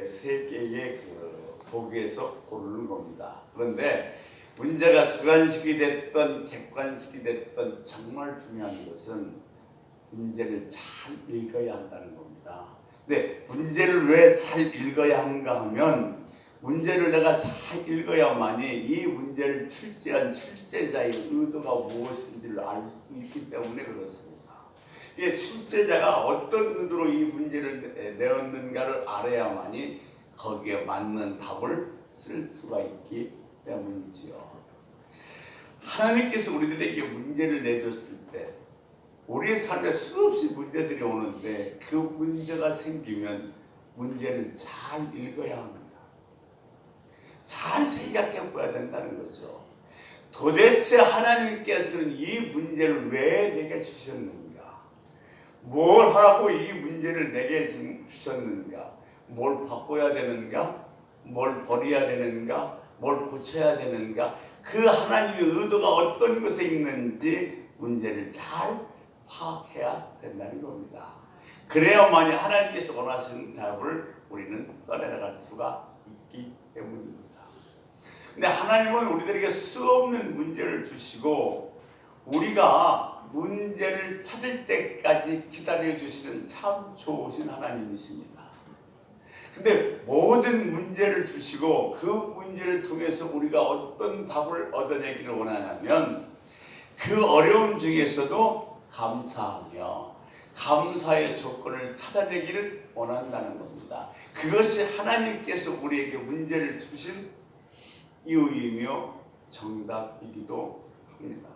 세 개의 그 보기에서 고르는 겁니다. 그런데 문제가 주관식이 됐던 객관식이 됐던 정말 중요한 것은 문제를 잘 읽어야 한다는 겁니다. 근데 문제를 왜 잘 읽어야 하는가 하면 문제를 내가 잘 읽어야만이 이 문제를 출제한 출제자의 의도가 무엇인지를 알 수 있기 때문에 그렇습니다. 이 출제자가 어떤 의도로 이 문제를 내었는가를 알아야만이 거기에 맞는 답을 쓸 수가 있기 때문이지요. 하나님께서 우리들에게 문제를 내줬을 때 우리의 삶에 수없이 문제들이 오는데 그 문제가 생기면 문제를 잘 읽어야 합니다. 잘 생각해 봐야 된다는 거죠. 도대체 하나님께서는 이 문제를 왜 내게 주셨는가? 뭘 하라고 이 문제를 내게 주셨는가? 뭘 바꿔야 되는가? 뭘 버려야 되는가? 뭘 고쳐야 되는가? 그 하나님의 의도가 어떤 것에 있는지 문제를 잘 파악해야 된다는 겁니다. 그래야만이 하나님께서 원하시는 답을 우리는 써내려갈 수가 있기 때문입니다. 근데 하나님은 우리들에게 수없는 문제를 주시고 우리가 문제를 찾을 때까지 기다려주시는 참 좋으신 하나님이십니다. 근데 모든 문제를 주시고 그 문제를 통해서 우리가 어떤 답을 얻어내기를 원하냐면 그 어려움 중에서도 감사하며 감사의 조건을 찾아내기를 원한다는 겁니다. 그것이 하나님께서 우리에게 문제를 주신 이유이며 정답이기도 합니다.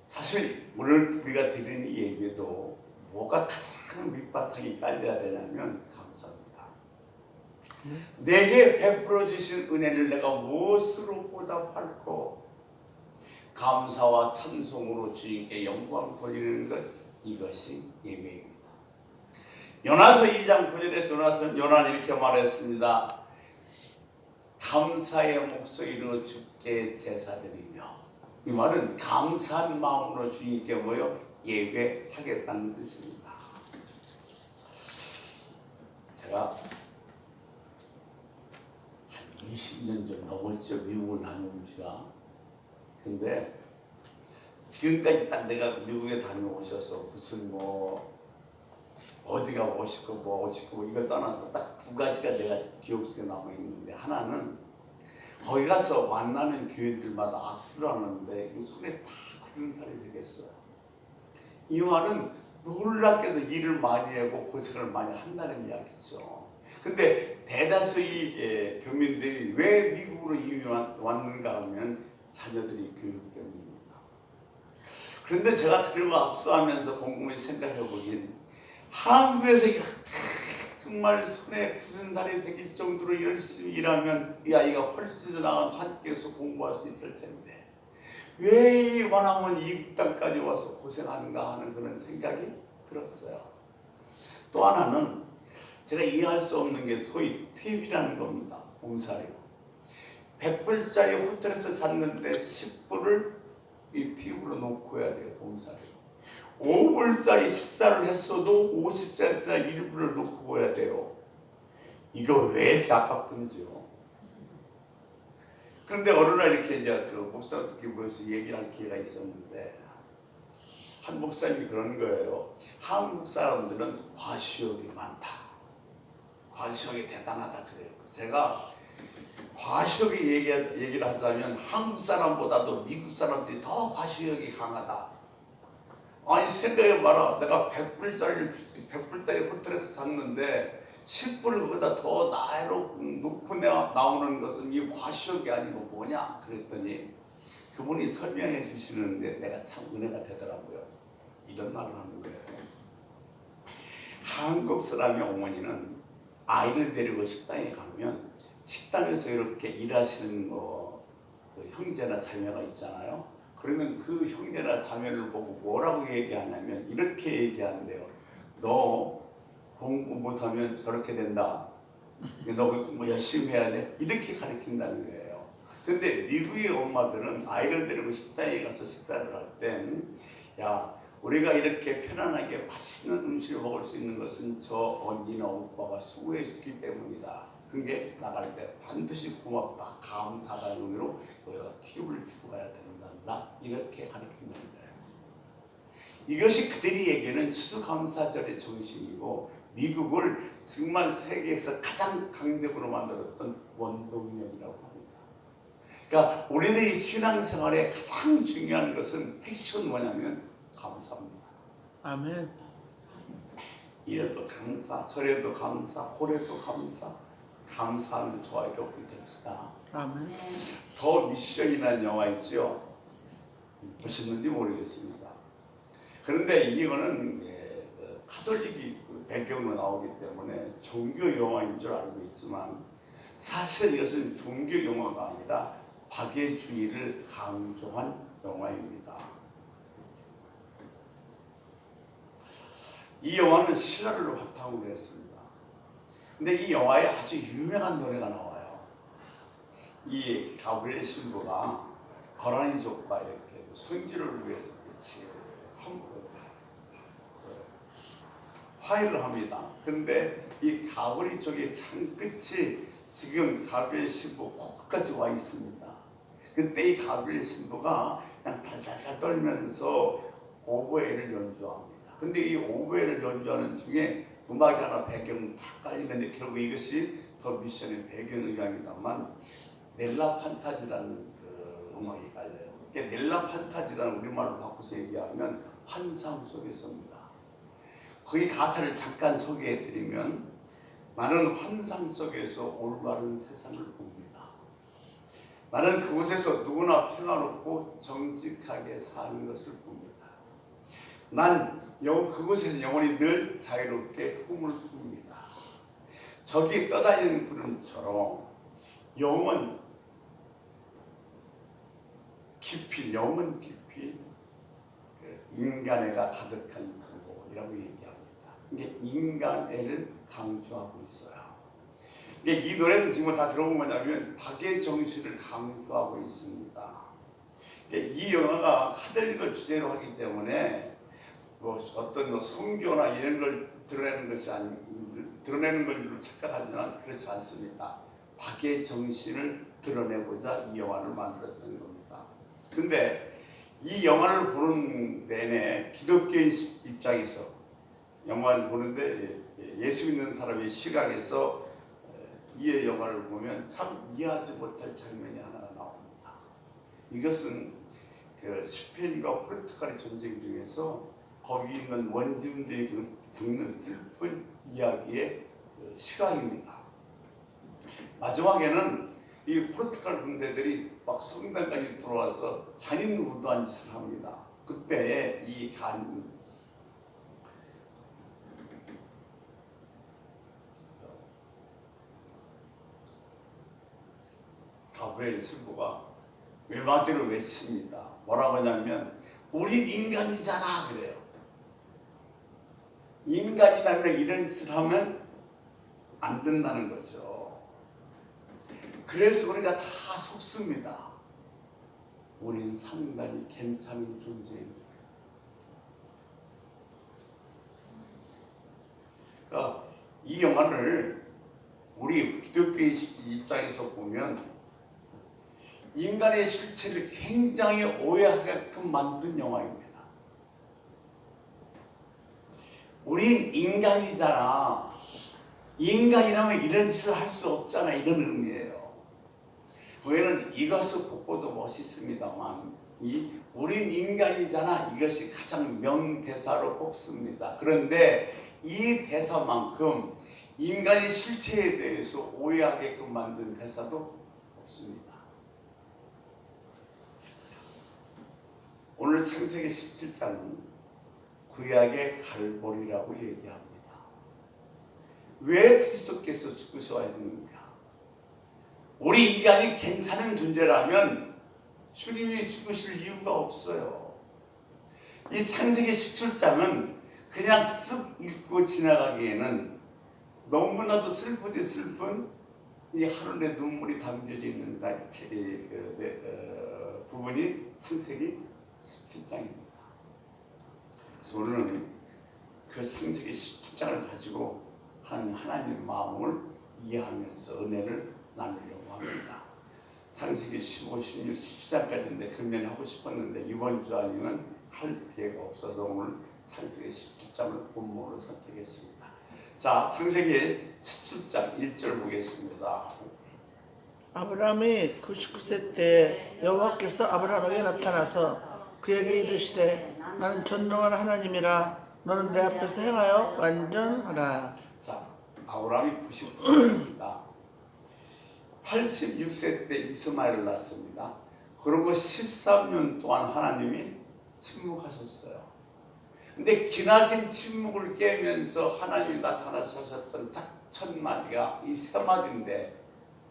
사실 오늘 우리가 드리는 이 예배도 뭐가 가장 밑바탕이 깔려야 되냐면 감사합니다. 내게 베풀어 주신 은혜를 내가 무엇으로 보답할까? 감사와 찬송으로 주님께 영광 돌리는 것, 이것이 예배입니다. 요나서 2장 9절에 요나는 이렇게 말했습니다. 감사의 목소리로 주께 제사드리며, 이 말은 감사한 마음으로 주님께 모여 예배하겠다는 뜻입니다. 제가 한 20년 좀 넘었죠, 미국을 다녀온 지가. 근데 지금까지 딱 내가 미국에 다녀오셔서 무슨 뭐 어디가 멋있고 뭐 어딨고 이걸 떠나서 딱 두 가지가 내가 기억 속에 남아있는데, 하나는 거기 가서 만나는 교인들마다 악수를 하는데 이 손에 다 굳은 살이 되겠어요. 이 말은 놀랍게도 일을 많이 하고 고생을 많이 한다는 이야기죠. 근데 대다수의 교민들이 왜 미국으로 이민 왔는가 하면 자녀들이 교육 때문입니다. 그런데 제가 그들과 악수하면서 곰곰이 생각해 보긴, 한국에서 이렇게 정말 손에 굳은 살이 되길 정도로 열심히 일하면 이 아이가 훨씬 더 나은 한국에서 공부할 수 있을 텐데 왜 이 원하면 이국 땅까지 와서 고생하는가 하는 그런 생각이 들었어요. 또 하나는 제가 이해할 수 없는 게 팁이라는 겁니다. 봉사료. 100불짜리 호텔에서 잤는데 10불을 이 팁으로 놓고 해야 돼요. 봉사료. 5불짜리 식사를 했어도 50센트나 1불을 놓고 해야 돼요. 이거 왜 이렇게 아깝던지요. 그런데 어느 날 이렇게 이제 그 목사님들끼리 모여서 얘기를 할 기회가 있었는데, 한 목사님이 그런 거예요. 한국 사람들은 과시욕이 많다. 과시욕이 대단하다 그래요. 제가 과시욕이 얘기를 하자면 한국 사람보다도 미국 사람들이 더 과시욕이 강하다. 아니 생각해봐라. 내가 100불짜리 호텔에서 잤는데 10불을 거기다 더 놓고 나오는 것은 이 과시욕이 아니고 뭐냐 그랬더니 그분이 설명해 주시는데 내가 참 은혜가 되더라고요. 이런 말을 하는 거예요. 한국 사람의 어머니는 아이를 데리고 식당에 가면 식당에서 이렇게 일하시는 그 형제나 자매가 있잖아요. 그러면 그 형제나 자매를 보고 뭐라고 얘기하냐면 이렇게 얘기한대요. 너 공부 못하면 저렇게 된다. 너 공부 열심히 해야 돼. 이렇게 가르친다는 거예요. 근데 미국의 엄마들은 아이를 데리고 식당에 가서 식사를 할 땐, 야, 우리가 이렇게 편안하게 맛있는 음식을 먹을 수 있는 것은 저 언니나 오빠가 수고해 주기 때문이다. 그게 나갈 때 반드시 고맙다, 감사라는 의미로 우리가 팁을 주고 가야 된다. 이렇게 가르치는 거예요. 이것이 그들에게는 추수감사절의 정신이고 미국을 정말 세계에서 가장 강력으로 만들었던 원동력이라고 합니다. 그러니까 우리들의 신앙생활에 가장 중요한 것은 핵심은 뭐냐면 감사합니다. 아멘. 이래도 감사, 저래도 감사, 고래도 감사. 감사하는 저와 여러분이 됩시다. 아멘. 더 미션이라는 영화 있죠. 보셨는지 모르겠습니다. 그런데 이거는 카톨릭이 배경으로 나오기 때문에 종교 영화인 줄 알고 있지만 사실 이것은 종교 영화가 아니라 박애주의를 강조한 영화입니다. 이 영화는 신화를 바탕으로 했습니다. 근데 이 영화에 아주 유명한 노래가 나와요. 이 가브리엘 신부가 거라니족과 이렇게 손주를 위해서 화해를 합니다. 근데 이 가브리 쪽의 창끝이 지금 가브리엘 신부 코끝까지 와 있습니다. 그때 이 가브리엘 신부가 그냥 달달달 떨면서 오보에를 연주합니다. 근데 이 오보에를 연주하는 중에 음악이 하나 배경 다 깔리는데 결국 이것이 더 미션의 배경음악입니다만 넬라 판타지라는 그 음악이 깔려요. 넬라 판타지라는 우리말로 바꿔서 얘기하면 환상 속에서입니다. 거기 가사를 잠깐 소개해드리면 나는 환상 속에서 올바른 세상을 봅니다. 나는 그곳에서 누구나 평화롭고 정직하게 사는 것을 봅니다. 난 그곳에서 영원히 늘 자유롭게 꿈을 꿉니다. 저기 떠다니는 구름처럼 영원 깊이 인간애가 가득한 그곳이라고 얘기합니다. 이게 인간애를 강조하고 있어요. 이 노래는 지금 다 들어본 거냐면 박의 정신을 강조하고 있습니다. 이 영화가 카톨릭을 주제로 하기 때문에 어떤 성교나 이런 걸 드러내는 것이 드러내는 걸로 착각하지만 그렇지 않습니다. 박의 정신을 드러내고자 이 영화를 만들었던 겁니다. 근데 이 영화를 보는 내내 기독교인 입장에서 영화를 보는데 예수 믿는 사람의 시각에서 이 영화를 보면 참 이해하지 못할 장면이 하나가 나옵니다. 이것은 그 스페인과 포르투갈의 전쟁 중에서 거기 있는 원주민들이 겪는 슬픈 이야기의 실화입니다. 마지막에는 이 포르투갈 군대들이 막 성당까지 들어와서 잔인무도한 짓을 합니다. 그때 이 가브리엘 신부가 외마디로 외칩니다. 뭐라고 하냐면 우린 인간이잖아 그래요. 인간이라면 이런 짓을 하면 안 된다는 거죠. 그래서 우리가 다 속습니다. 우린 상당히 괜찮은 존재입니다. 그러니까 이 영화를 우리 기독교의 입장에서 보면 인간의 실체를 굉장히 오해하게끔 만든 영화입니다. 우린 인간이잖아. 인간이라면 이런 짓을 할 수 없잖아. 이런 의미예요. 왜냐면 이것을 보고도 멋있습니다만 우린 인간이잖아. 이것이 가장 명대사로 꼽습니다. 그런데 이 대사만큼 인간의 실체에 대해서 오해하게끔 만든 대사도 없습니다. 오늘 창세기 17장은 구약의 갈보리라고 얘기합니다. 왜 그리스도께서 죽으셔야 했는가? 우리 인간이 괜찮은 존재라면 주님이 죽으실 이유가 없어요. 이 창세기 17장은 그냥 쓱 읽고 지나가기에는 너무나도 슬프디 슬픈 이 하늘의 눈물이 담겨져 있는 부분이 창세기 17장입니다. 그래서 오늘은 그 창세기 17장을 가지고 하나님 마음을 이해하면서 은혜를 나누려고 합니다. 창세기 15, 16, 17장까지인데 금년에 하고 싶었는데 이번 주 아니면 할 기회가 없어서 오늘 창세기 17장을 본문으로 선택했습니다. 자, 창세기 17장 1절 보겠습니다. 아브라함이 99세 때 여호와께서 아브라함에게 나타나서 그에게 이르시되 나는 전능한 하나님이라 너는 내 앞에서 행하여 완전하라. 자, 아브라함이 99세입니다. 86세 때 이스마엘을 낳습니다. 그리고 13년 동안 하나님이 침묵하셨어요. 근데 기나긴 침묵을 깨면서 하나님이 나타나서 하셨던 첫 마디가 이 세 마디인데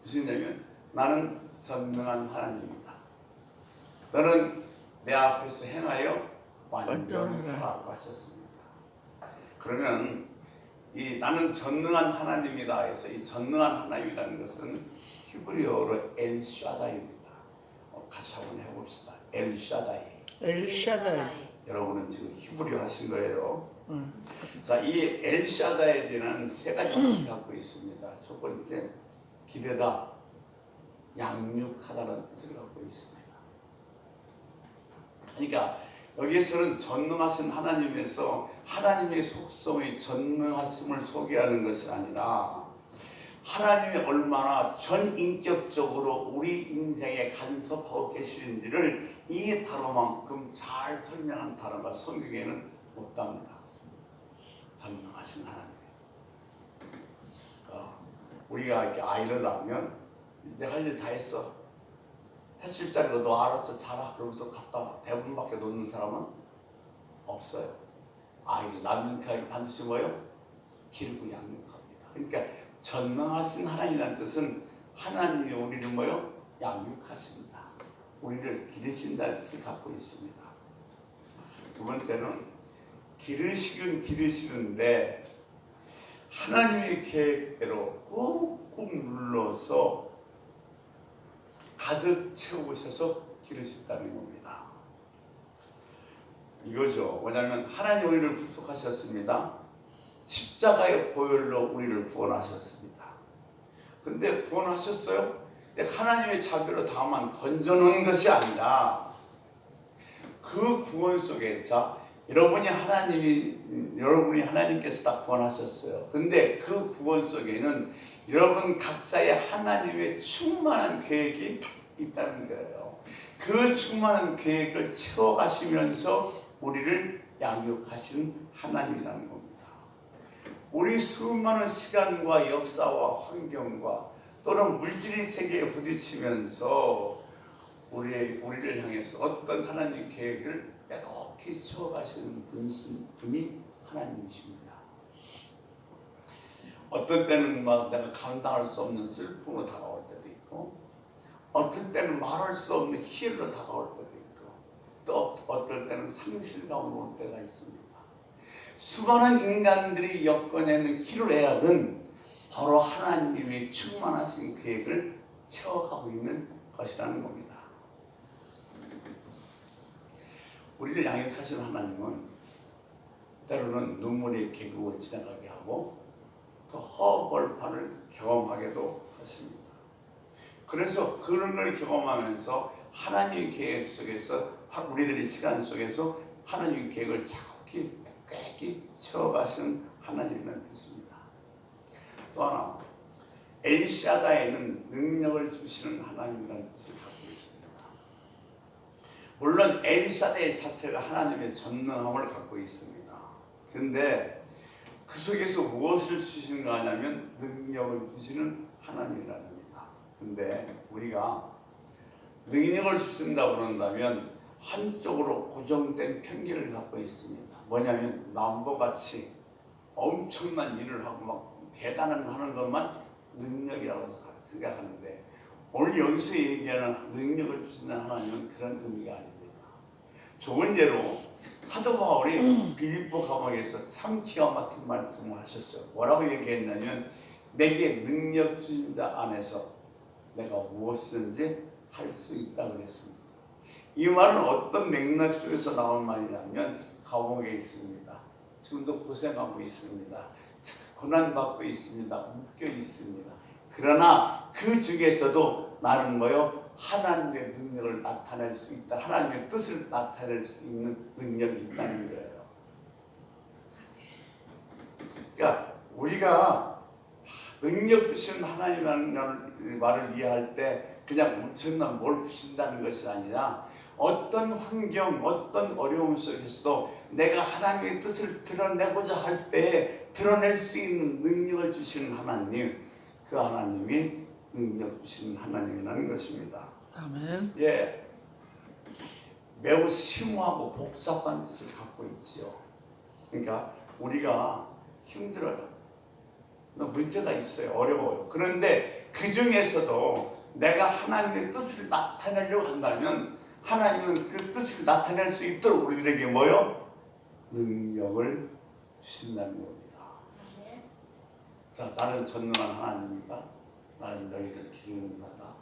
무슨 얘기냐면 나는 전능한 하나님이다. 너는 내 앞에서 행하여 완전하라고 하셨습니다. 그러면 이 나는 전능한 하나님이다 해서 이 전능한 하나님이라는 것은 히브리어로 엘샤다이입니다. 같이 한번 해봅시다. 엘샤다이. 엘샤다이. 여러분은 지금 히브리어 하신 거예요. 자, 이 엘샤다이는 세 가지 뜻을 갖고 있습니다. 첫 번째, 기르다, 양육하다는 뜻을 갖고 있습니다. 그러니까 여기에서는 전능하신 하나님에서 하나님의 속성의 전능하심을 소개하는 것이 아니라 하나님이 얼마나 전인격적으로 우리 인생에 간섭하고 계시는지를 이 단어만큼 잘 설명한 단어가 성경에는 없답니다. 전능하신 하나님. 우리가 이렇게 아이를 낳으면 내가 할 일 다 했어. 해줄자리로 너 알아서 자라. 그러고서 갖다 대부분밖에 놓는 사람은 없어요. 아이를 낳는 그 아이를 반드시 뭐예요? 기르고 양육합니다. 그러니까 전능하신 하나님이라는 뜻은 하나님이 우리를 뭐예요? 양육하신다. 우리를 기르신다는 뜻을 갖고 있습니다. 두 번째는 기르시긴 기르시는데 하나님의 계획대로 꾹꾹 눌러서 가득 채우셔서 기르신다는 겁니다. 이거죠. 왜냐하면 하나님 우리를 구속하셨습니다. 십자가의 보혈로 우리를 구원하셨습니다. 근데 구원하셨어요? 근데 하나님의 자비로 다만 건져놓은 것이 아니라 그 구원 속에 여러분이 하나님께서 다 구원하셨어요. 근데 그 구원 속에는 여러분 각자의 하나님의 충만한 계획이 있다는 거예요. 그 충만한 계획을 채워가시면서 우리를 양육하신 하나님이라는 겁니다. 우리 수많은 시간과 역사와 환경과 또는 물질의 세계에 부딪히면서 우리를 향해서 어떤 하나님 계획을 빼곡히 채워가시는 분이 하나님이십니다. 어떤 때는 막 내가 감당할 수 없는 슬픔으로 다가올 때도 있고, 어떤 때는 말할 수 없는 희열로 다가올 때도 있고, 또 어떨 때는 상실 가운데 올 때가 있습니다. 수많은 인간들이 엮어내는 희로애락은 바로 하나님의 충만하신 계획을 채워가고 있는 것이라는 겁니다. 우리를 양육하신 하나님은 때로는 눈물의 계곡을 지나가게 하고 또 허벌판을 경험하게도 하십니다. 그래서 그런 걸 경험하면서 하나님의 계획 속에서 우리들의 시간 속에서 하나님의 계획을 차곡히 꿰기 채워가시는 하나님이라는 뜻입니다. 또 하나, 엘샤다에는 능력을 주시는 하나님이라는 뜻을 갖고 있습니다. 물론 엘샤다의 자체가 하나님의 전능함을 갖고 있습니다. 그런데 그 속에서 무엇을 주시는가 하냐면 능력을 주시는 하나님이라는 겁니다. 근데 우리가 능력을 주신다고 그런다면 한쪽으로 고정된 편견을 갖고 있습니다. 뭐냐면 남보같이 엄청난 일을 하고 막 대단한 하는 것만 능력이라고 생각하는데 오늘 여기서 얘기하는 능력을 주신다는 하나님은 그런 의미가 아닙니다. 좋은 예로 사도 바울이 빌립보 감옥에서 참 기가 막힌 말씀을 하셨어요. 뭐라고 얘기했냐면 내게 능력 주신 자 안에서 내가 무엇이든지 할 수 있다고 그랬습니다. 이 말은 어떤 맥락 속에서 나온 말이냐면 감옥에 있습니다. 지금도 고생하고 있습니다. 고난받고 있습니다. 묶여 있습니다. 그러나 그 중에서도 나는 뭐요? 하나님의 능력을 나타낼 수 있다. 하나님의 뜻을 나타낼 수 있는 능력이 있다는 거예요. 그러니까 우리가 능력 주시는 하나님이라는 말을 이해할 때 그냥 엄청난 뭘 주신다는 것이 아니라 어떤 환경, 어떤 어려움 속에서도 내가 하나님의 뜻을 드러내고자 할 때 드러낼 수 있는 능력을 주시는 하나님, 그 하나님이 능력 주시는 하나님이라는 것입니다. 아멘. 예, 매우 심오하고 복잡한 뜻을 갖고 있지요. 그러니까 우리가 힘들어요. 문제가 있어요. 어려워요. 그런데 그 중에서도 내가 하나님의 뜻을 나타내려고 한다면 하나님은 그 뜻을 나타낼 수 있도록 우리들에게 뭐요? 능력을 주신다는 겁니다. 자, 나는 전능한 하나님이다. 나는 너희를 기르는 자다.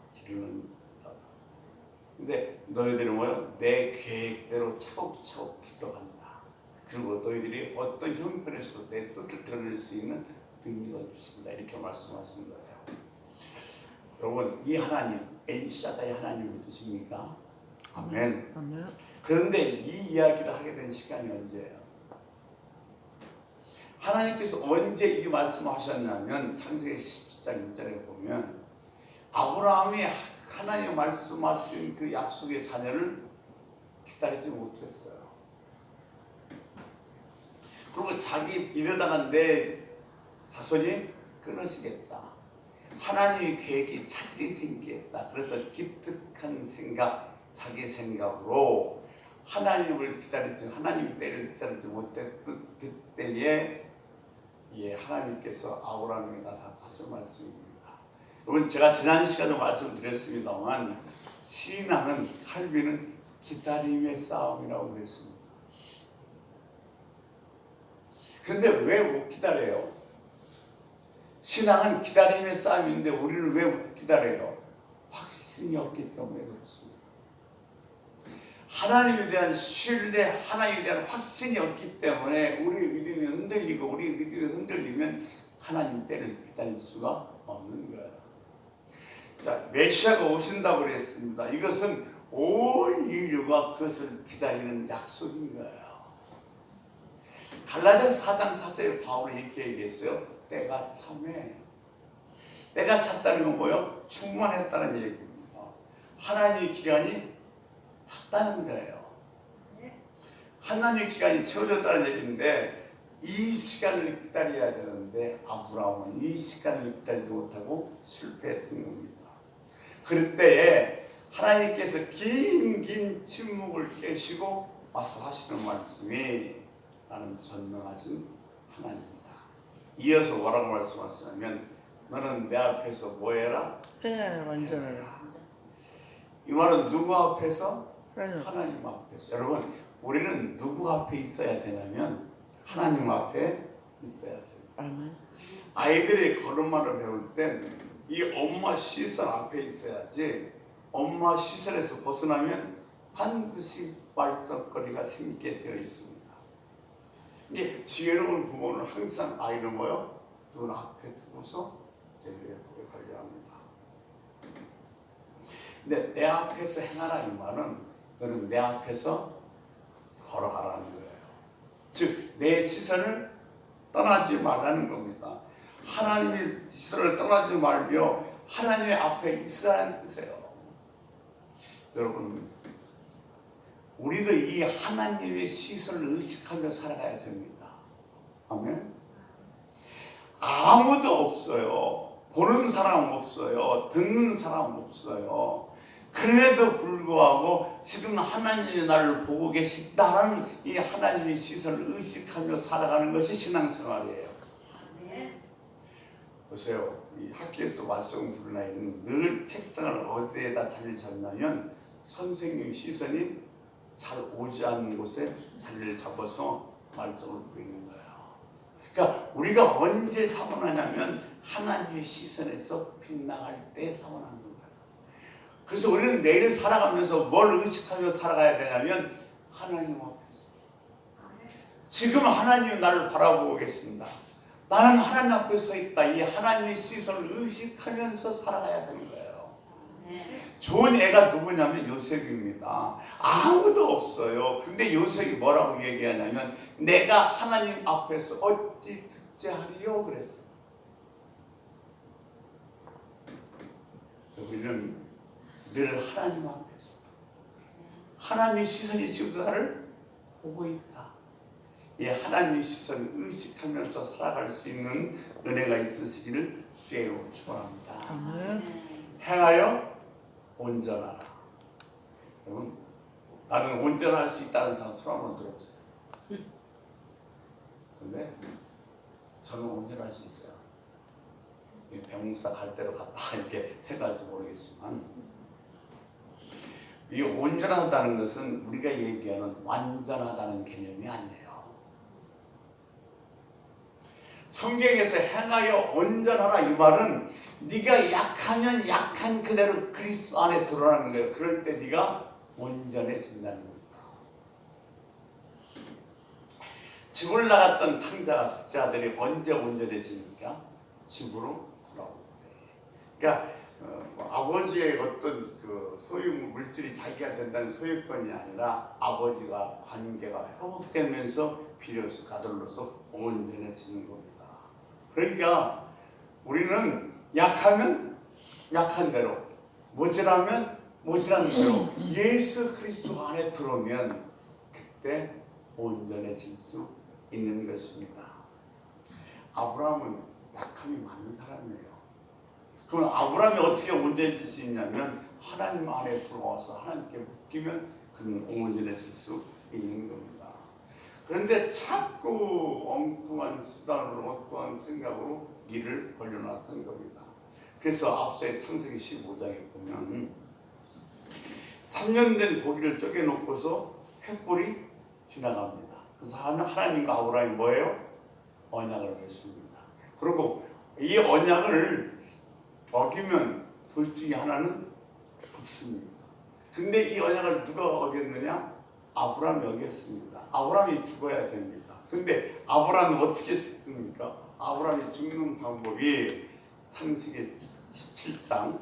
근데 너희들은 뭐요? 내 계획대로 차곡차곡 기도한다. 그리고 너희들이 어떤 형편에서 내 뜻을 드러낼 수 있는 능력을 주신다. 이렇게 말씀하시는 거예요. 여러분, 이 하나님, 엘샤다이 하나님 믿으십니까? 아멘. 아멘. 그런데 이 이야기를 하게 된 시간이 언제예요? 하나님께서 언제 이 말씀을 하셨냐면 창세기 17장 1절에 보면 아브라함이 하나님 말씀하신 그 약속의 자녀를 기다리지 못했어요. 그리고 이러다가 내 자손이 끊어지겠다. 하나님의 계획이 차질이 생기겠다. 그래서 기특한 생각, 자기 생각으로 하나님을 기다리지, 하나님 때를 기다리지 못했던 그때에 하나님께서 아브라함에게 나타나신 말씀입니다. 여러분, 제가 지난 시간에 말씀드렸습니다만 신앙은, 칼빈은 기다림의 싸움이라고 그랬습니다. 근데 왜 못 기다려요? 신앙은 기다림의 싸움인데 우리는 왜 못 기다려요? 확신이 없기 때문에 그렇습니다. 하나님에 대한 신뢰, 하나님에 대한 확신이 없기 때문에 우리 믿음이 흔들리고 우리 믿음이 흔들리면 하나님 때를 기다릴 수가 없는 거예요. 자, 메시아가 오신다고 그랬습니다. 이것은 온 인류가 그것을 기다리는 약속인 거예요. 갈라디아서 4장 4절에 바울이 이렇게 얘기했어요. 때가 참해. 때가 찼다는 건 뭐예요? 충만했다는 얘기입니다. 하나님의 기간이 찼다는 거예요. 하나님의 기간이 채워졌다는 얘기인데 이 시간을 기다려야 되는데 아브라함은 이 시간을 기다리지 못하고 실패했던 겁니다. 그럴 때에 하나님께서 긴 침묵을 깨시고 와서 하시는 말씀이 나는 전능하신 하나님이다. 이어서 뭐라고 말씀하시냐면 너는 내 앞에서 뭐해라? 완전하라. 이 말은 누구 앞에서? 하나님. 하나님 앞에서. 여러분, 우리는 누구 앞에 있어야 되냐면 하나님 앞에 있어야 돼요. 아멘. 아이들이 걸음마를 배울 땐 이 엄마 시설 앞에 있어야지 엄마 시설에서 벗어나면 반드시 말썽거리가 생기게 되어 있습니다. 이게 지혜로운 부모는 항상 아이를 뭐요? 눈 앞에 두고서 예배에 관리합니다. 근데 내 앞에서 행하라 이 말은 너는 내 앞에서 걸어가라는 거예요. 즉 내 시선을 떠나지 말라는 겁니다. 하나님의 시선을 떠나지 말며 하나님의 앞에 있으라는 뜻이에요. 여러분, 우리도 이 하나님의 시선을 의식하며 살아가야 됩니다. 아멘. 아무도 없어요. 보는 사람 없어요. 듣는 사람 없어요. 그럼에도 불구하고 지금 하나님이 나를 보고 계신다는 이 하나님의 시선을 의식하며 살아가는 것이 신앙생활이에요. 보세요. 이 학교에서 말씀 부르는 아이는 늘 책상을 어디에다 자리를 잡냐면 선생님 시선이 잘 오지 않는 곳에 자리를 잡아서 말씀을 부리는 거예요. 그러니까 우리가 언제 사모하냐면 하나님의 시선에서 빗나갈 때 사모하는 거예요. 그래서 우리는 매일 살아가면서 뭘 의식하며 살아가야 되냐면 하나님 앞에서 지금 하나님 나를 바라보고 계신다. 나는 하나님 앞에 서 있다. 이 하나님의 시선을 의식하면서 살아가야 되는 거예요. 좋은 애가 누구냐면 요셉입니다. 아무도 없어요. 근데 요셉이 뭐라고 얘기하냐면 내가 하나님 앞에서 어찌 듣지 하리요 그랬어. 우리는 늘 하나님 앞에서 하나님의 시선이 지금 나를 보고 있다. 이 하나님의 시선을 의식하면서 살아갈 수 있는 은혜가 있으시기를 주의 이름으로 축원합니다. 아멘. 행하여 온전하라. 여러분, 나는 온전할 수 있다는 사람 손 한번 들어보세요. 근데 저는 온전할 수 있어요. 병목사 갈 대로 갔다 이렇게 생각할지 모르겠지만 이 온전하다는 것은 우리가 얘기하는 완전하다는 개념이 아니에요. 성경에서 행하여 온전하라 이 말은 네가 약하면 약한 그대로 그리스도 안에 들어가는 거예요. 그럴 때 네가 온전해진다는 겁니다. 집을 나갔던 탕자가 둘째 아들이 언제 온전해지니까 집으로 돌아오는 거예요. 그러니까 아버지의 어떤 그 소유 물질이 자기가 된다는 소유권이 아니라 아버지가 관계가 회복되면서 비로소 가들로서 온전해지는 겁니다. 그러니까 우리는 약하면 약한 대로, 모질하면 모질한 대로 예수 그리스도 안에 들어오면 그때 온전해질 수 있는 것입니다. 아브라함은 약함이 많은 사람이에요. 그럼 아브라함이 어떻게 온전해질 수 있냐면 하나님 안에 들어와서 하나님께 묶이면 그는 온전해질 수 있는 겁니다. 그런데 자꾸 엉뚱한 수단으로 엉뚱한 생각으로 일을 벌려놨던 겁니다. 그래서 앞서의 창세기 15장에 보면 3년 된 고기를 쪼개놓고서 횃불이 지나갑니다. 그래서 하나님과 아브라함이 뭐예요? 언약을 맺습니다. 그리고 이 언약을 어기면 둘 중에 하나는 죽습니다. 근데 이 언약을 누가 어겼느냐? 아브라함이 어겼습니다. 아브라함이 죽어야 됩니다. 근데 아브라함은 어떻게 죽습니까? 아브라함이 죽는 방법이 창세기 17장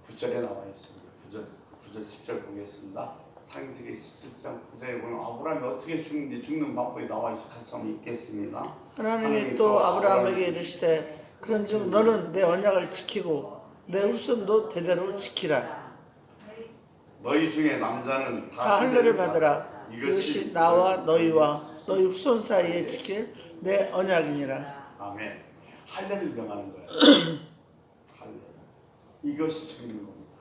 9절에 나와 있습니다. 9절 10절 보겠습니다. 창세기 17장 9절에 보면 아브라함이 어떻게 죽는지 죽는 방법이 나와 있어. 같이 한번 읽겠습니다. 하나님이 또 아브라함에게 이르시되 그런즉 너는 내 언약을 지키고 내 후손도 대대로 지키라. 너희 중에 남자는 다 할례를 받으라. 이것이 나와 너희와 너희 후손 사이에 지킬 내 언약이니라. 아멘. 할례를 명하는 거예요. 할례. 이것이 중요한 겁니다.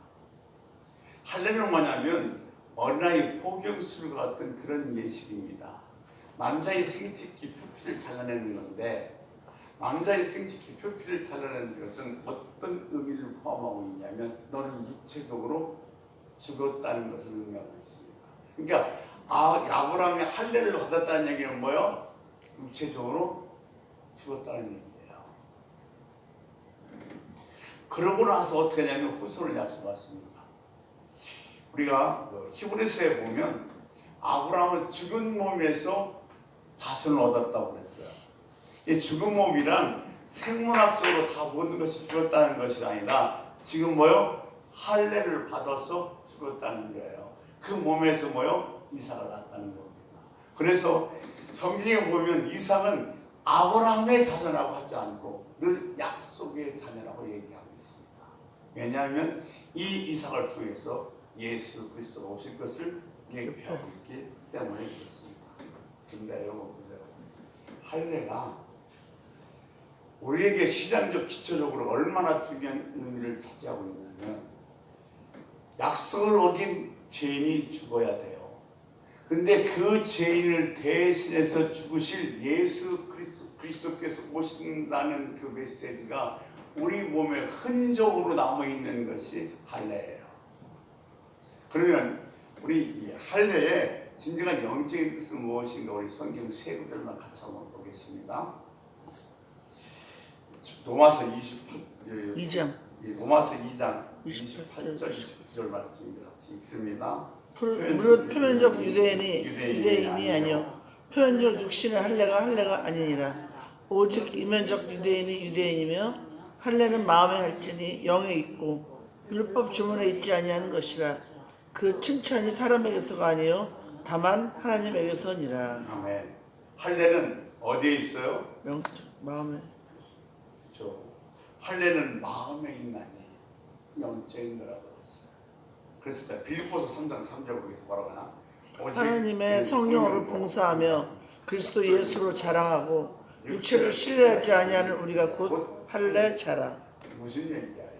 할례는 뭐냐면 어린아이 포경수를 같은 그런 예식입니다. 남자의 생식기 표피를 잘라내는 건데 남자의 생식기 표피를 잘라내는 것은 어떤 의미를 포함하고 있냐면 너는 육체적으로 죽었다는 것을 의미하고 있습니다. 그러니까 아브라함이 할례를 받았다는 얘기는 뭐예요? 육체적으로 죽었다는 얘기예요. 그러고 나서 어떻게 하냐면 후손을 약속했습니다. 우리가 히브리서에 보면 아브라함은 죽은 몸에서 자손을 얻었다고 그랬어요. 이 죽은 몸이란 생물학적으로 다 모든 것이 죽었다는 것이 아니라 지금 뭐요? 할례를 받아서 죽었다는 거예요. 그 몸에서 뭐요? 이삭을 낳았다는 겁니다. 그래서 성경에 보면 이삭은 아브라함의 자녀라고 하지 않고 늘 약속의 자녀라고 얘기하고 있습니다. 왜냐하면 이 이삭을 통해서 예수 그리스도가 오실 것을 예표하고 있기 때문에 그렇습니다. 그런데 여러분 보세요. 할례가 우리에게 시장적 기초적으로 얼마나 중요한 의미를 차지하고 있냐면 약속을 어긴 죄인이 죽어야 돼요. 근데 그 죄인을 대신해서 죽으실 예수 그리스도께서 오신다는 그 메시지가 우리 몸에 흔적으로 남아있는 것이 할례예요. 그러면 우리 이 할례의 진정한 영적인 뜻은 무엇인가 우리 성경 세 구절만 같이 한번 보겠습니다. 로마서 2장 이 로마서 2장 28절, 28절 29절 말씀 같이 읽습니다. 무릇 표면적 유대인이 유대인이 아니요 표면적 육신의 할례가 아니니라. 오직 이면적 유대인이 유대인이며 할례는 마음에 할지니 영에 있고 율법 주문에 있지 아니하는 것이라. 그 칭찬이 사람에게서가 아니요 다만 하나님에게서니라. 아멘. 할례는 어디에 있어요? 영적 마음에. 그렇죠. 할례는 마음에 있나니 영적인 거라고 했어요. 그래서 제가 빌립보서 3장 3절 보기서 뭐라고 하나? 하나님의 성령으로 봉사하며 그리스도 예수로 자랑하고 육체를 신뢰하지 아니하는 우리가 곧 할례 자랑. 무슨 얘기예요?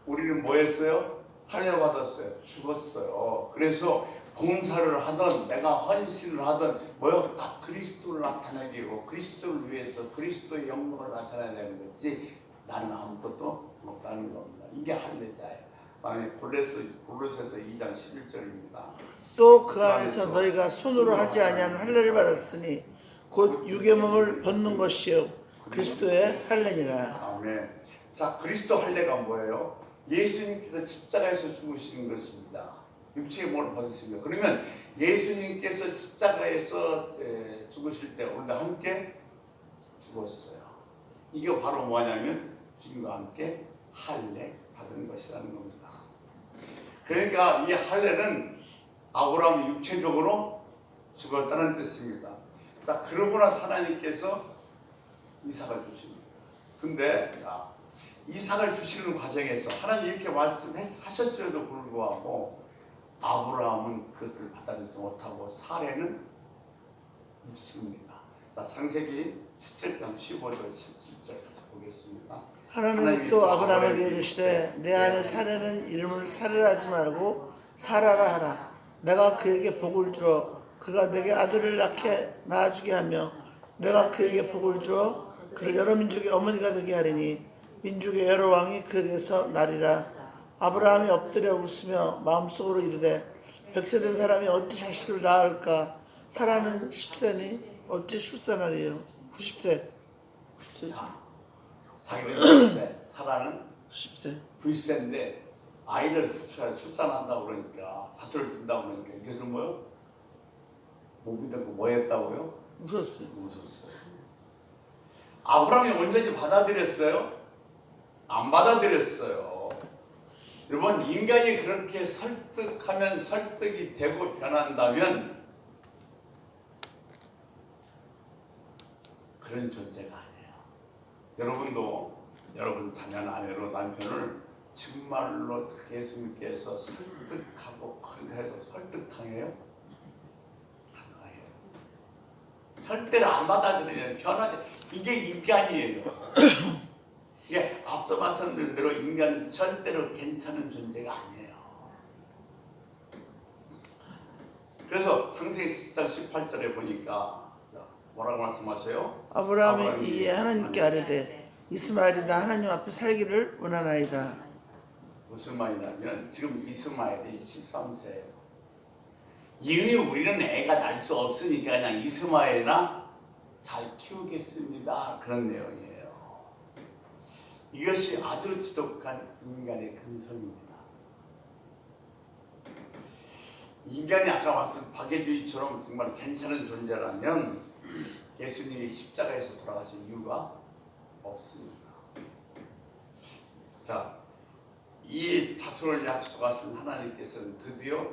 우리는 뭐 했어요? 할례 받았어요. 죽었어요. 그래서 봉사를 하던 내가 헌신을 하던 뭐요? 다 그리스도를 나타내고 그리스도를 위해서 그리스도의 영광을 나타내야 되는 거지 나는 아무것도 없다는 겁니다. 이게 할례자예요. 다음에 골로새서 2장 11절입니다. 또 그 안에서 너희가 손으로 하지 아니하는 할례를 받았으니 곧 육의 몸을 벗는 것이요 그리스도의 할례니라. 아멘. 자, 그리스도 할례가 뭐예요? 예수님께서 십자가에서 죽으시는 것입니다. 육체의 몸을 벗으시며 그러면 예수님께서 십자가에서 죽으실 때 우리가 함께 죽었어요. 이게 바로 뭐냐면 주님과 함께 할례 받은 것이라는 겁니다. 그러니까 이 할례는 아브라함이 육체적으로 죽었다는 뜻입니다. 자, 그러고 나서 하나님께서 이삭을 주십니다. 근데 자, 이삭을 주시는 과정에서 하나님 이렇게 말씀하셨음에도 불구하고 아브라함은 그것을 받아들이지 못하고 사례는 믿습니다. 자, 창세기 17장 15절 17절 보겠습니다. 하나님이 또 아브라함에게 이르시되 내 아내 사례는 이름을 사례라 하지 말고 사라라 하라. 내가 그에게 복을 주어 그가 내게 아들을 낳아주게 하며 내가 그에게 복을 주어 그를 여러 민족의 어머니가 되게 하리니 민족의 여러 왕이 그에게서 나리라. 아브라함이 엎드려 웃으며 마음속으로 이르되 100세 된 사람이 어찌 자식을 낳을까. 사라는 10세니 어찌 출산하리요. 90세. 자기는 90세, 사라는 10세. 90세인데 아이를 출산한다고 그러니까 자초를 준다고 그러니까 이것은 뭐요? 못 믿었고 뭐 했다고요? 웃었어요. 웃었어요. 아브라함이 언제든지 받아들였어요? 안 받아들였어요. 여러분 인간이 그렇게 설득하면 설득이 되고 변한다면 그런 존재가 아니에요. 여러분도 여러분 자녀나 아내로 남편을 정말로 예수님께서 설득하고 그렇게 해도 설득당해요? 안 당해요. 절대로 안 받아들이면 변하지. 이게 인간이에요. 이게 앞서 말씀드린 대로 인간은 절대로 괜찮은 존재가 아니에요. 그래서 창세기 10장 18절에 보니까 뭐라고 말씀하세요? 아브라함이 이에 하나님께 아뢰되 이스마엘이 나 하나님 앞에 살기를 원하나이다. 무슨 말이냐면 지금 이스마엘이 13세예요. 이미 우리는 애가 날 수 없으니까 그냥 이스마엘이나 잘 키우겠습니다. 그런 내용이에요. 이것이 아주 지독한 인간의 근성입니다. 인간이 아까 말씀 박애주의처럼 정말 괜찮은 존재라면 예수님이 십자가에서 돌아가신 이유가 없습니다. 자, 이 자손을 약속하신 하나님께서는 드디어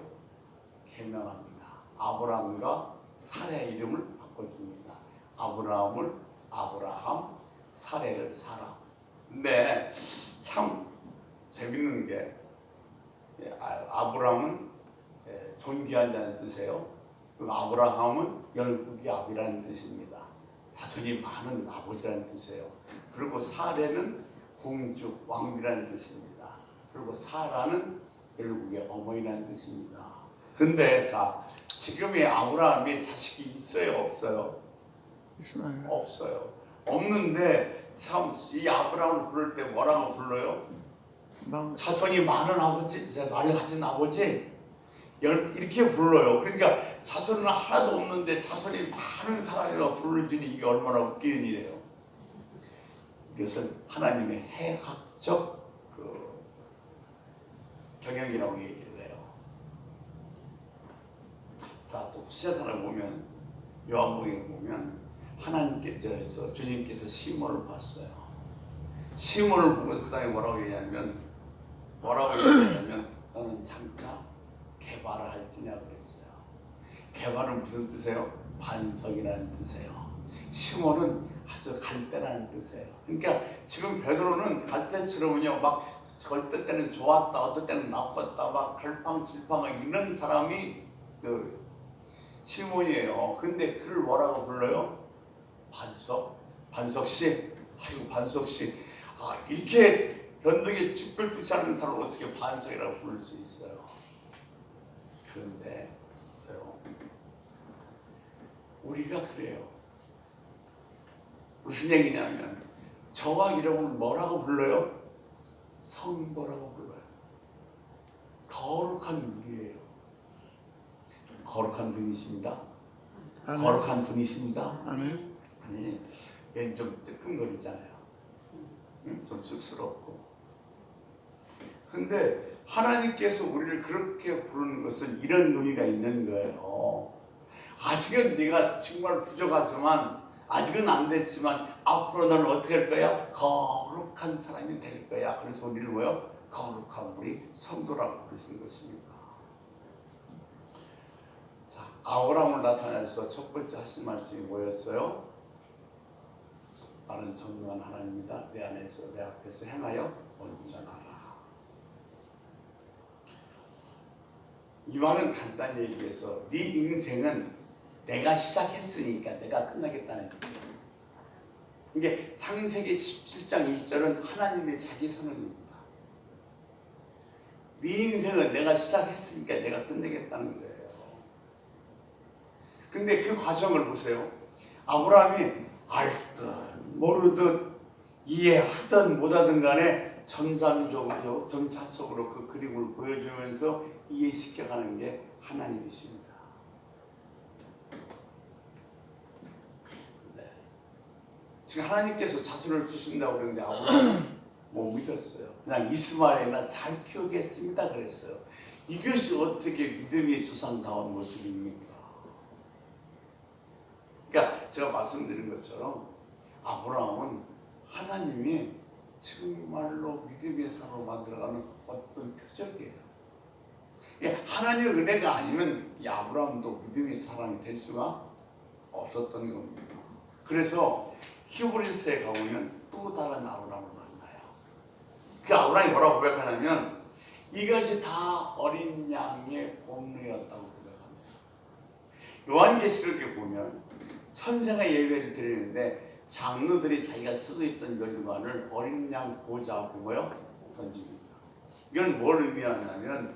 계명합니다. 아브라함과 사라의 이름을 바꿔줍니다. 아브라함을 아브라함, 사라를 사라. 근데 참 재밌는 게 아브라함은 존귀한 자는 뜻이에요. 아브라함은 열국의 아비라는 뜻입니다. 자손이 많은 아버지라는 뜻이에요. 그리고 사례는 공주, 왕비라는 뜻입니다. 그리고 사라는 열국의 어머니라는 뜻입니다. 근데 자, 지금의 아브라함이 자식이 있어요, 없어요? 없어요. 없는데 참 이 아브라함을 부를 때 뭐라고 불러요? 자손이 많은 아버지, 많이 가진 아버지 이렇게 불러요. 그러니까 자손은 하나도 없는데 자손이 많은 사람이라고 부르지니 이게 얼마나 웃기는 일이에요. 이것은 하나님의 해학적 그 경영이라고 얘기를 해요. 자, 또 시작하다 보면 요한복음에 보면 하나님께서 주님께서 시몬을 봤어요. 시몬을 보고 그 다음에 뭐라고 얘기하냐면 너는 장차 개발을 할지냐 그랬어요. 개발은 무슨 뜻이에요? 반석이라는 뜻이에요. 시몬은 아주 갈대라는 뜻이에요. 그러니까 지금 베드로는 갈대처럼요, 막 어떨 때는 좋았다, 어떨 때는 나빴다, 막 갈팡질팡한 이런 사람이 그 시몬이에요. 근데 그를 뭐라고 불러요? 반석씨. 아이고 반석씨. 아, 이렇게 변덕에 죽을 듯이 하는 사람을 어떻게 반석이라고 부를 수 있어요? 그런데 보세요. 우리가 그래요. 무슨 얘기냐면 저와 이름을 뭐라고 불러요? 성도라고 불러요. 거룩한 분이에요. 거룩한 분이십니다. 아멘. 거룩한 분이십니다. 아멘. 아니, 얘는 좀 뜨끔거리잖아요. 좀 쑥스럽고. 근데 하나님께서 우리를 그렇게 부르는 것은 이런 의미가 있는 거예요. 아직은 네가 정말 부족하지만, 아직은 안 됐지만 앞으로 너는 어떻게 할 거야? 거룩한 사람이 될 거야. 그래서 우리를 뭐요? 거룩한 우리 성도라고 부르신 것입니다. 자, 아브라함을 나타내서 첫 번째 하신 말씀이 뭐였어요? 나는 전능한 하나님이다. 내 안에서 내 앞에서 행하여 온전하라. 이 말은 간단히 얘기해서 네 인생은 내가 시작했으니까 내가 끝나겠다는 거예요. 이게 창세기 17장 1절은 하나님의 자기 선언입니다. 네 인생은 내가 시작했으니까 내가 끝내겠다는 거예요. 근데 그 과정을 보세요. 아브라함이 알듯 모르듯 이해하든 못하든 간에 점차적으로 그 그림을 보여주면서 이해시켜가는 게 하나님이십니다. 네. 지금 하나님께서 자손을 주신다고 그러는데 아브라함은 못 믿었어요. 그냥 이스마엘이나 잘 키우겠습니다 그랬어요. 이것이 어떻게 믿음의 조상다운 모습입니까? 그러니까 제가 말씀드린 것처럼 아브라함은 하나님이 정말로 믿음의 사람으로 만들어가는 어떤 표적이에요. 하나님의 은혜가 아니면 이 아브라함도 믿음의 사람이 될 수가 없었던 겁니다. 그래서 히브리서에 가보면 또 다른 아브라함을 만나요. 그 아브라함이 뭐라고 고백하냐면 이것이 다 어린 양의 공로였다고 고백합니다. 요한계시록에 보면 천사가 예배를 드리는데 장로들이 자기가 쓰고 있던 멸관을 어린 양 보좌 앞에 던집니다. 이건 뭘 의미하냐면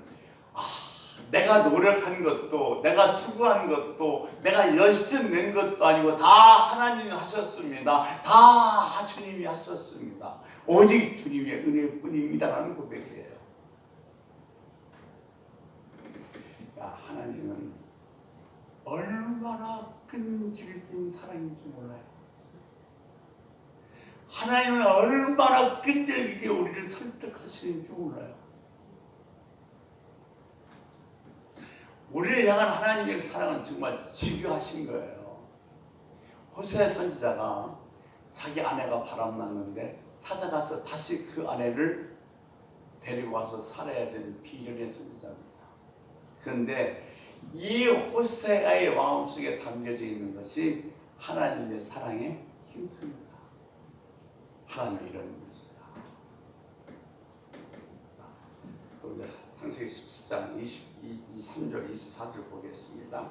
내가 노력한 것도 내가 수고한 것도 내가 열심히 낸 것도 아니고 다 하나님이 하셨습니다. 다 주님이 하셨습니다. 오직 주님의 은혜뿐입니다라는 고백이에요. 하나님은 얼마나 끈질긴 사랑인지 몰라요. 하나님은 얼마나 끈질기게 우리를 설득하시는지 몰라요. 우리를 향한 하나님의 사랑은 정말 집요하신 거예요. 호세 선지자가 자기 아내가 바람났는데 찾아가서 다시 그 아내를 데리고 와서 살아야 되는 비련의 선지자입니다. 그런데 이 호세아의 마음속에 담겨져 있는 것이 하나님의 사랑의 힌트입니다. 하나님은 이런 것이다. 그럼 이제 창세기 17장 23절 24절 보겠습니다.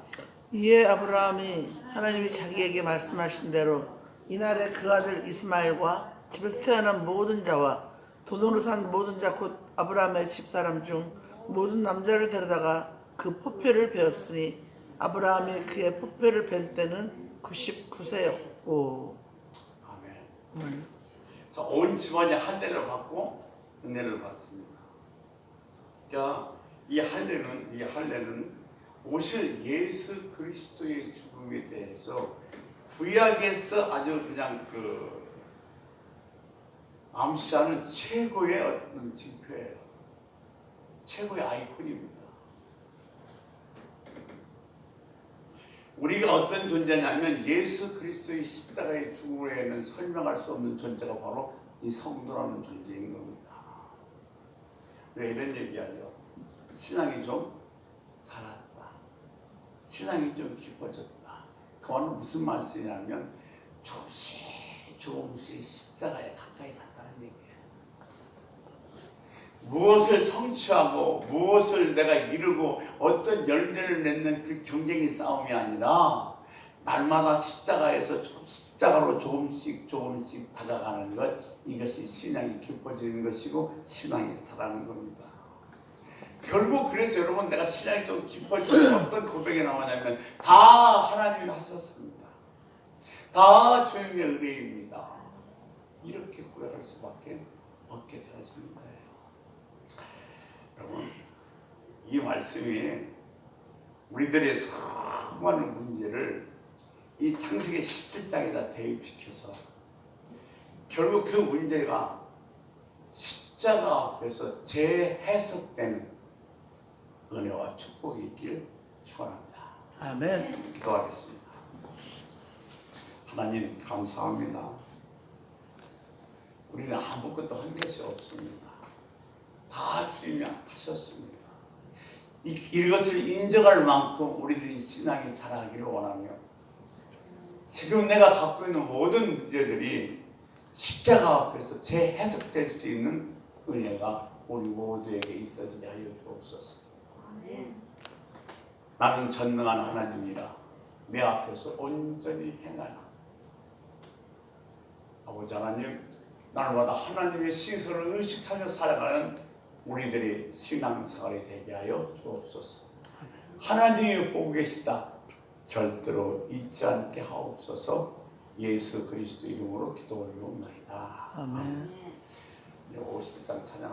이에 아브라함이 하나님이 자기에게 말씀하신 대로 이날에 그 아들 이스마엘과 집에서 태어난 모든 자와 도동으로 산 모든 자 곧 아브라함의 집사람 중 모든 남자를 데려다가 그 포표를 베었으니 아브라함이 그의 포표를 벤 때는 99세였고. 아멘. 온 집안이 할례를 받고 은혜를 받습니다. 그러니까 이 할례는 오실 예수 그리스도의 죽음에 대해서 구약에서 아주 그냥 암시자는 최고의 어떤 징표예요. 최고의 아이콘입니다. 우리가 어떤 존재냐면 예수 그리스도의 십자가의 죽음 외에는 설명할 수 없는 존재가 바로 이 성도라는 존재인 겁니다. 왜 이런 얘기하죠? 신앙이 좀 자랐다. 신앙이 좀 깊어졌다. 그 말은 무슨 말씀이냐면 조금씩 조금씩 십자가에 가까이 갔다는 얘기예요. 무엇을 성취하고 무엇을 내가 이루고 어떤 열매를 맺는 그 경쟁의 싸움이 아니라 날마다 십자가로 조금씩 조금씩 다가가는 것, 이것이 신앙이 깊어지는 것이고 신앙이 살아가는 겁니다. 결국 그래서 여러분, 내가 신앙이 좀 깊어지면 어떤 고백이 나오냐면 다 하나님이 하셨습니다. 다 주님의 은혜입니다. 이렇게 고백할 수밖에 없게 되어지는 거예요. 여러분, 이 말씀이 우리들의 수많은 문제를 이 창세기 17장에다 대입시켜서 결국 그 문제가 십자가 앞에서 재해석되는 은혜와 축복이 있길 축원합니다. 아멘. 기도하겠습니다. 하나님 감사합니다. 우리는 아무것도 한 것이 없습니다. 다 주님이 하셨습니다. 이것을 인정할 만큼 우리들이 신앙이 자라기를 원하며 지금 내가 갖고 있는 모든 문제들이 십자가 앞에서 재해석될 수 있는 은혜가 우리 모두에게 있어지게 하여 주옵소서. 나는 전능한 하나님이라 내 앞에서 온전히 행하나. 아버지 하나님, 날마다 하나님의 시선을 의식하며 살아가는 우리들의 신앙생활이 되게 하여 주옵소서. 하나님이 보고 계시다 절대로 잊지 않게 하옵소서. 예수 그리스도 이름으로 기도 올리옵나이다. 아멘. 50장 찬양.